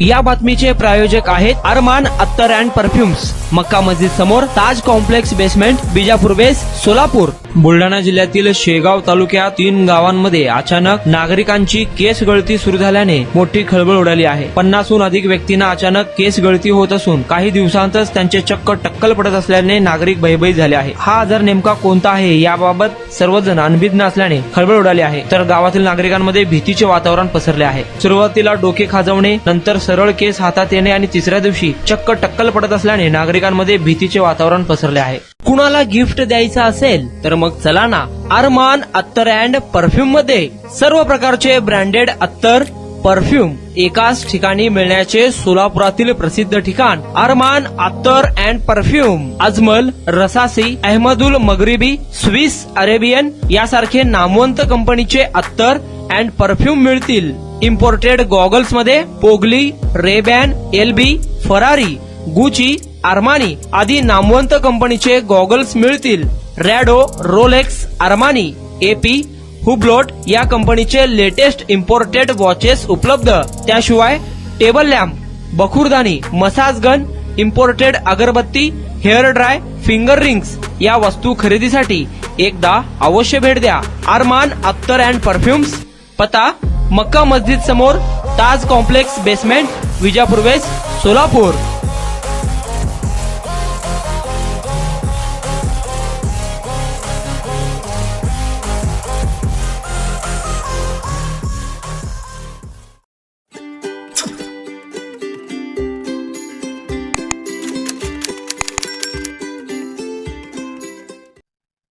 या बातमीचे प्रायोजक आहेत अरमान अत्तर अँड परफ्युम्स, मक्का मस्जिद समोर, ताज कॉम्प्लेक्स बेसमेंट, बिजापूर बेस, सोलापूर। बुलढाणा जिल्ह्यातील शेगाव तालुक्यात 3 गावांमध्ये अचानक नागरिकांची केस गळती सुरू झाल्याने मोठी खळबळ उडाली आहे। 50हून अधिक व्यक्तींना अचानक केस गळती होत असून काही दिवसांतच त्यांचे चक्क टक्कल पडत असल्याने नागरिक भयभीत झाले आहे। हा आजार नेमका कोणता आहे याबाबत सर्वजण अनभिज्ञ असल्याने खळबळ उडाली आहे, तर गावातील नागरिकांमध्ये भीतीचे वातावरण पसरले आहे। सुरुवातीला डोके खाजवणे, नंतर सरळ केस हातात येणे आणि तिसऱ्या दिवशी चक्क टक्कल पडत असल्याने नागरिकांमध्ये भीतीचे वातावरण पसरले आहे। कुणाला गिफ्ट द्यायचं असेल तर मग चला ना अरमान अत्तर अँड परफ्यूम मध्ये सर्व प्रकारचे ब्रँडेड अत्तर परफ्यूम एकाच ठिकाणी मिळण्याचे सोलापुरातील प्रसिद्ध ठिकाण Armaan Attar and perfume. Ajmal, Rasasi, Ahmed Al Maghribi, Swiss Arabian यासारखे नामवंत कंपनीचे अत्तर अँड परफ्यूम मिळतील। इम्पोर्टेड गॉगल्स मध्ये पोगली, Ray Ban, LB, Ferrari, Gucci, Armani आदी नामवंत कंपनीचे गॉगल्स मिळतील। Rado, Rolex, Armani, AP, Hublot या कंपनीचे लेटेस्ट इम्पोर्टेड वॉचेस उपलब्ध। त्याशिवाय टेबल लॅम्प, बखुरदानी, मसाज गन, इम्पोर्टेड अगरबत्ती, हेअर ड्राय, फिंगर रिंग्स या वस्तू खरेदीसाठी एकदा अवश्य भेट द्या अरमान अत्तर अँड परफ्यूम्स। पता मक्का मस्जिद समोर, Taj complex basement, Vijapur west, Solapur.